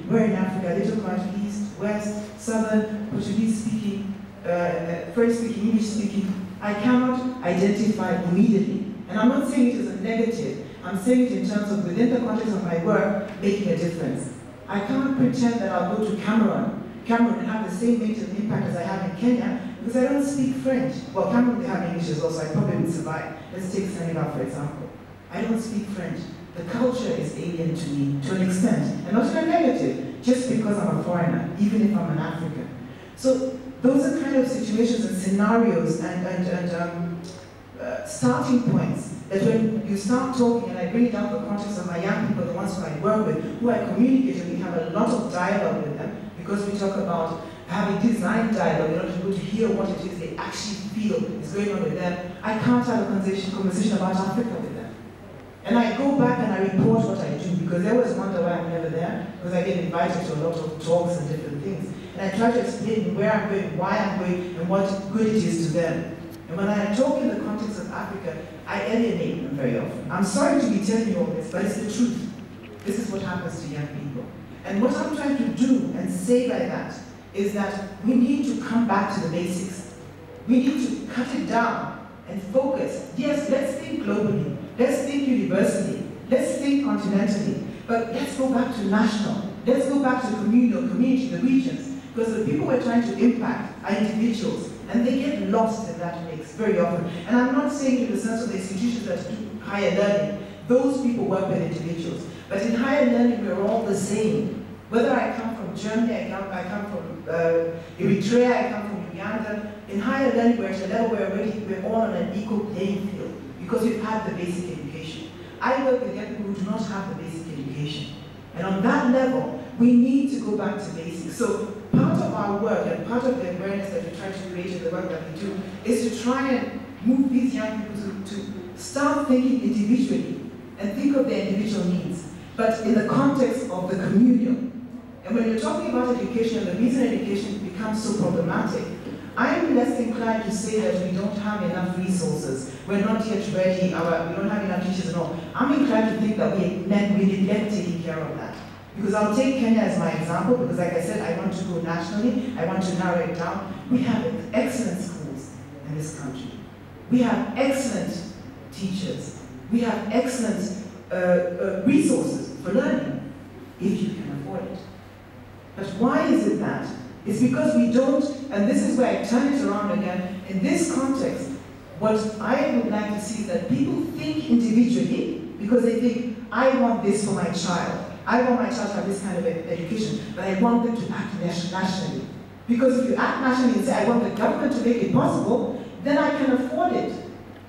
where in Africa they talk about East, West, Southern, Portuguese-speaking, French-speaking, English-speaking. I cannot identify immediately. And I'm not saying it as a negative. I'm saying it in terms of, within the context of my work, making a difference. I can't pretend that I'll go to Cameroon and have the same major impact as I have in Kenya, because I don't speak French. Well, Cameroon, they have English as well, so I probably would survive. Let's take Senegal, for example. I don't speak French. The culture is alien to me, to an extent, and not in a negative, just because I'm a foreigner, even if I'm an African. So those are kind of situations and scenarios and starting points that when you start talking, and I bring it down to the context of my young people, the ones who I work with, who I communicate with, we have a lot of dialogue with them, because we talk about having design dialogue in order to be able to hear what it is they actually feel is going on with them. I can't have a conversation about Africa with them. And I go back and I report what I do, because they always wonder why I'm never there, because I get invited to a lot of talks and different things. And I try to explain where I'm going, why I'm going, and what good it is to them. And when I talk in the context of Africa, I alienate them very often. I'm sorry to be telling you all this, but it's the truth. This is what happens to young people. And what I'm trying to do and say by that is that we need to come back to the basics. We need to cut it down and focus. Yes, let's think globally. Let's think universally. Let's think continentally. But let's go back to national. Let's go back to communal, community, the regions. Because the people we're trying to impact are individuals. And they get lost in that mix very often. And I'm not saying in the sense of the institutions that do higher learning. Those people work with individuals. But in higher learning, we're all the same. Whether I come from Germany, I come from Eritrea, I come from Uganda, in higher learning, we're at a level where we're all on an equal playing field because we've had the basic education. I work with young people who do not have the basic education. And on that level, we need to go back to basics. So part of our work and part of the awareness that we try to create in the work that we do is to try and move these young people to start thinking individually and think of their individual needs, but in the context of the communal. And when you're talking about education, the reason education becomes so problematic, I'm less inclined to say that we don't have enough resources, we're not yet ready, we don't have enough teachers and all. I'm inclined to think that we neglect taking care of that. Because I'll take Kenya as my example, because like I said, I want to go nationally, I want to narrow it down. We have excellent schools in this country. We have excellent teachers. We have excellent resources for learning, if you can afford it. But why is it that? It's because we don't, and this is where I turn it around again, in this context, what I would like to see is that people think individually, because they think, I want this for my child. I want my child to have this kind of education, but I want them to act nationally. Because if you act nationally and say, I want the government to make it possible, then I can afford it.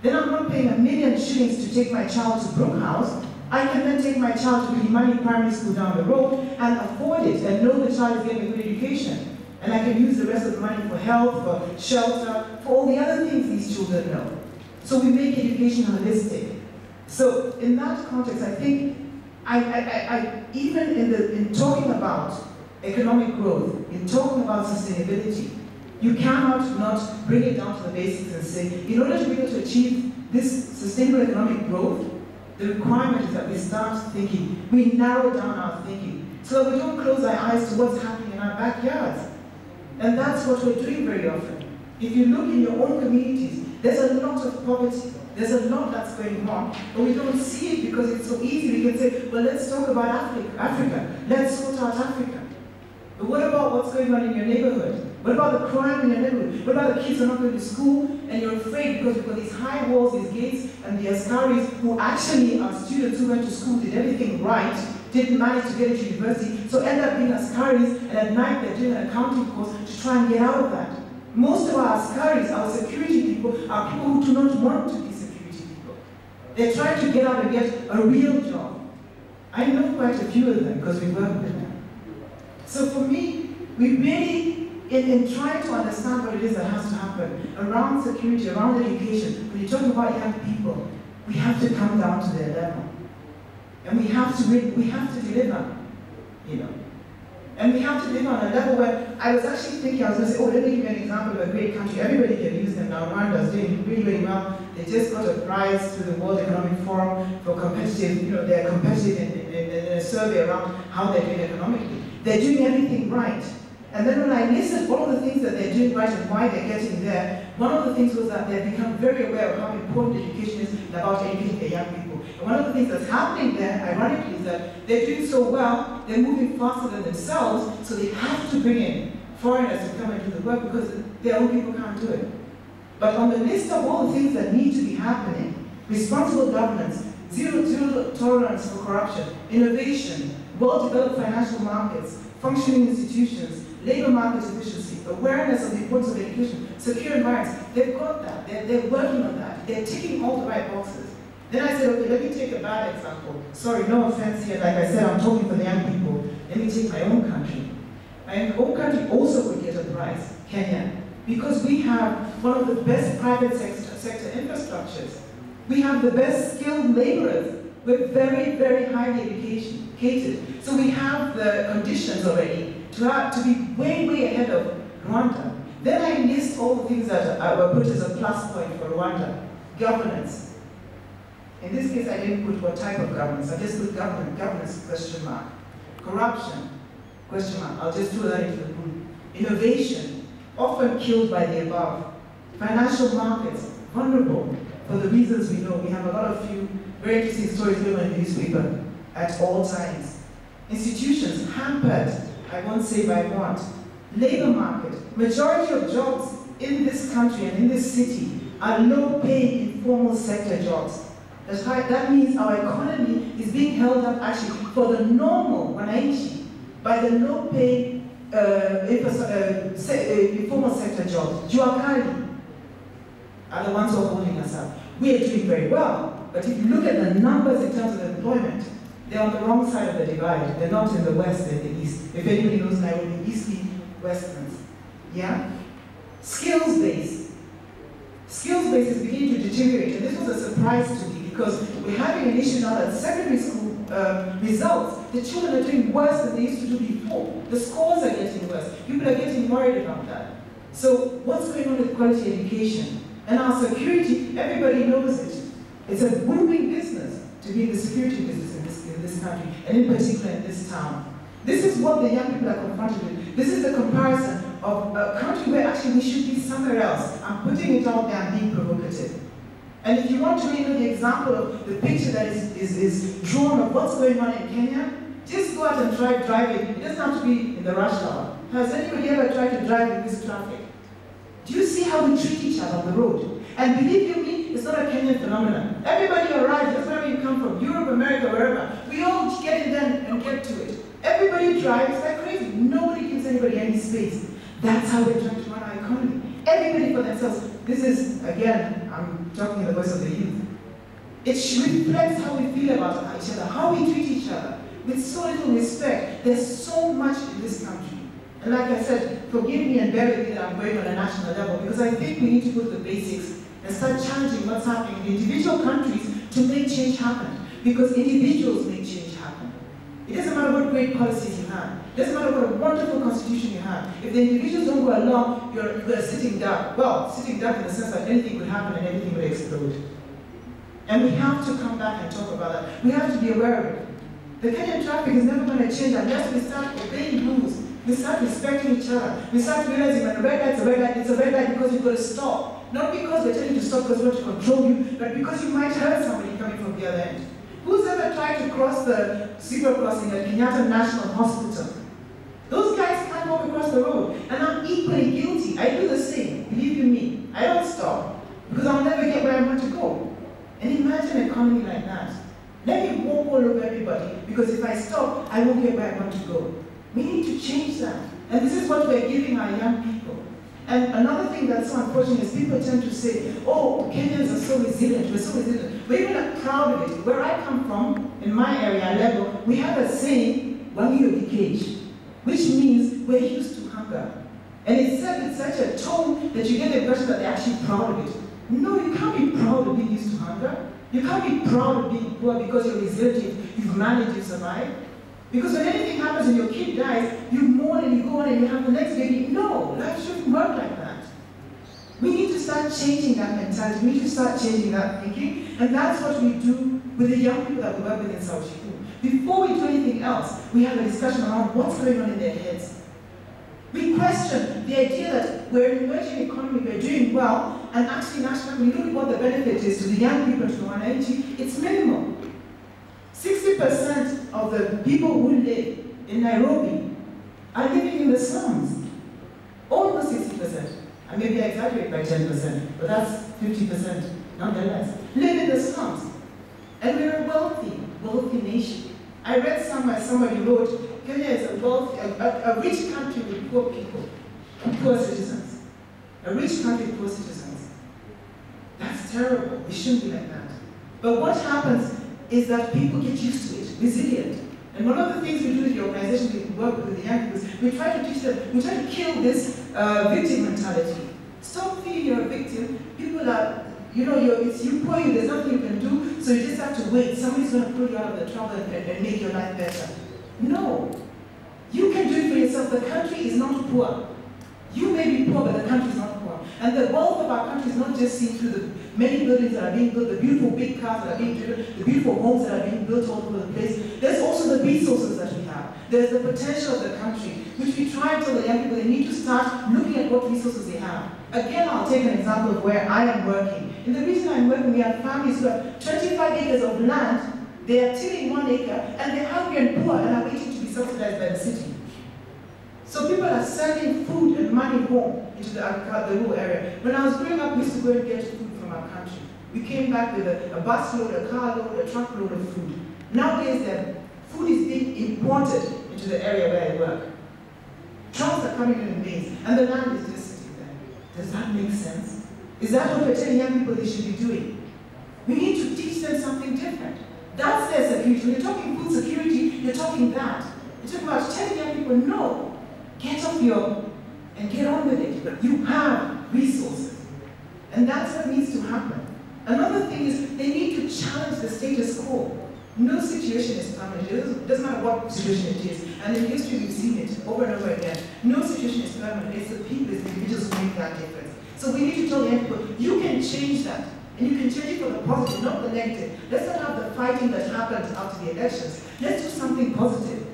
Then I'm not paying $1 million shillings to take my child to Brook House. I can then take my child to Kilimani Primary School down the road and afford it and know the child is getting a good education. And I can use the rest of the money for health, for shelter, for all the other things these children know. So we make education holistic. So in that context, I think, even in talking about economic growth, in talking about sustainability, you cannot not bring it down to the basics and say, in order to be able to achieve this sustainable economic growth, the requirement is that we start thinking, we narrow down our thinking, so that we don't close our eyes to what's happening in our backyards. And that's what we're doing very often. If you look in your own communities, there's a lot of poverty. There's a lot that's going on, but we don't see it because it's so easy. We can say, well, let's talk about Africa. Let's sort out Africa. But what about what's going on in your neighborhood? What about the crime in your neighborhood? What about the kids who are not going to school and you're afraid because you've got these high walls, these gates, and the Askaris who actually are students who went to school, did everything right, didn't manage to get into university, so end up being Askaris, and at night they're doing an accounting course to try and get out of that. Most of our Askaris, our security people, are people who do not want to be security people. They're trying to get out and get a real job. I know quite a few of them because we work with them. So for me, we really, in trying to understand what it is that has to happen around security, around education, when you're talking about young people, we have to come down to their level. And we have to deliver, you know. And we have to live on a level where I was actually thinking, I was going to say, oh, let me give you an example of a great country. Everybody can use them now. Rwanda's doing really, really well. They just got a prize through the World Economic Forum for competitive, you know, they're competitive in a survey around how they're doing economically. They're doing everything right. And then when I listed all of the things that they're doing right and why they're getting there, one of the things was that they've become very aware of how important education is and about educating their young people. And one of the things that's happening there, ironically, is that they're doing so well, they're moving faster than themselves, so they have to bring in foreigners to come and do the work because their own people can't do it. But on the list of all the things that need to be happening, responsible governance, zero tolerance for corruption, innovation, well-developed financial markets, functioning institutions, labor market efficiency, awareness of the importance of education, secure environments, they've got that. They're working on that. They're ticking all the right boxes. Then I said, okay, let me take a bad example. Sorry, no offense here. Like I said, I'm talking for the young people. Let me take my own country. My own country also would get a prize, Kenya, because we have one of the best private sector infrastructures. We have the best skilled laborers. We're very, very highly educated. So we have the conditions already to be way, way ahead of Rwanda. Then I list all the things that were put as a plus point for Rwanda. Governance. In this case, I didn't put what type of governance. I just put governance, question mark. Corruption, question mark. I'll just throw that into the room. Innovation, often killed by the above. Financial markets, vulnerable for the reasons we know. We have a lot of few very interesting stories in the newspaper at all times. Institutions, hampered, I won't say by what. Labor market, majority of jobs in this country and in this city are low-paid informal sector jobs. That means our economy is being held up actually for the normal wananchi by the low-paid informal sector jobs. Juakali are the ones who are holding us up. We are doing very well, but if you look at the numbers in terms of employment, they're on the wrong side of the divide. They're not in the west, they're in the east. If anybody knows Nairobi, eastly westerns. Yeah? Skills base. Skills base is beginning to deteriorate, and this was a surprise to me because we're having an issue now that secondary school results, the children are doing worse than they used to do before. The scores are getting worse. People are getting worried about that. So what's going on with quality education? And our security, everybody knows it. It's a booming business to be in the security business in this country, and in particular in this town. This is what the young people are confronted with. This is the comparison of a country where actually we should be somewhere else. I'm putting it out there and being provocative. And if you want to really know the example of the picture that is drawn of what's going on in Kenya, just go out and try driving. It doesn't have to be in the rush hour. Has anybody ever tried to drive in this traffic? Do you see how we treat each other on the road? And believe you me, it's not a Kenyan phenomenon. Everybody arrives, that's wherever you come from, Europe, America, wherever. We all get in there and get to it. Everybody drives like crazy. Nobody gives anybody any space. That's how we're trying to run our economy. Everybody for themselves. This is, again, I'm talking in the voice of the youth. It reflects how we feel about each other, how we treat each other, with so little respect. There's so much in this country. And like I said, forgive me and bear with me that I'm going on a national level, because I think we need to go to the basics and start challenging what's happening in individual countries to make change happen. Because individuals make change happen. It doesn't matter what great policies you have. It doesn't matter what a wonderful constitution you have. If the individuals don't go along, you're a sitting duck. Well, sitting duck in the sense that anything could happen and anything would explode. And we have to come back and talk about that. We have to be aware of it. The Kenyan traffic is never going to change unless we start obeying rules. We start respecting each other. We start realizing when a red light's a red light, it's a red light because you've got to stop. Not because we're telling you to stop because we want to control you, but because you might hurt somebody coming from the other end. Who's ever tried to cross the zebra crossing at Kenyatta National Hospital? Those guys can't walk across the road. And I'm equally guilty. I do the same. Believe you me. I don't stop because I'll never get where I want to go. And imagine an economy like that. Let me walk all over everybody because if I stop, I won't get where I want to go. We need to change that. And this is what we're giving our young people. And another thing that's so unfortunate is people tend to say, oh, Kenyans are so resilient, we're so resilient. We're even proud of it. Where I come from, in my area level, we have a saying, Wangi cage, which means we're used to hunger. And it's said with such a tone that you get the impression that they're actually proud of it. No, you can't be proud of being used to hunger. You can't be proud of being poor because you're resilient, you've managed to survive. Because when anything happens and your kid dies, you mourn and you go on and you have the next baby. No, life shouldn't work like that. We need to start changing that mentality. We need to start changing that thinking. And that's what we do with the young people that we work with in South Chifu. Before we do anything else, we have a discussion around what's going on in their heads. We question the idea that we're an emerging economy, we're doing well, and actually nationally, we look at what the benefit is to the young people, to the minority, it's minimal. 60% of the people who live in Nairobi are living in the slums. Almost 60%. And maybe I exaggerate by 10%, but that's 50% nonetheless. Live in the slums. And we're a wealthy nation. I read somewhere, somebody wrote, Kenya is a rich country with poor people, poor citizens. A rich country with poor citizens. That's terrible. We shouldn't be like that. But what happens is that people get used to it, resilient. And one of the things we do with the organization, we work with the young people, is we try to teach them, we try to kill this victim mentality. Stop feeling you're a victim. People are, it's you poor, there's nothing you can do, so you just have to wait. Somebody's going to pull you out of the trouble and make your life better. No. You can do it for yourself. The country is not poor. You may be poor, but the country is not poor. And the wealth of our country is not just seen through the many buildings that are being built, the beautiful big cars that are being driven, the beautiful homes that are being built all over the place. There's also the resources that we have. There's the potential of the country, which we try to tell the young people they need to start looking at what resources they have. Again, I'll take an example of where I am working. In the region I'm working, we have families who have 25 acres of land, they are tilling 1 acre, and they're hungry and poor and are waiting to be subsidized by the city. So people are sending food and money home into the rural area. When I was growing up, we used to go and get food from our country. We came back with a bus load, a car load, a truck load of food. Nowadays, the food is being imported into the area where I work. Trucks are coming in bins, and the land is just sitting there. Does that make sense? Is that what we're telling young people they should be doing? We need to teach them something different. That's their security. When you're talking food security, you're talking that. You're talking about telling young people, no, get off and get on with it. You have resources. And that's what needs to happen. Another thing is they need to challenge the status quo. No situation is permanent. It doesn't matter what situation it is. And in history, we've seen it over and over again. No situation is permanent. It's the people, it's the individuals who make that difference. So we need to tell young people, you can change that. And you can change it for the positive, not the negative. Let's not have the fighting that happened after the elections. Let's do something positive.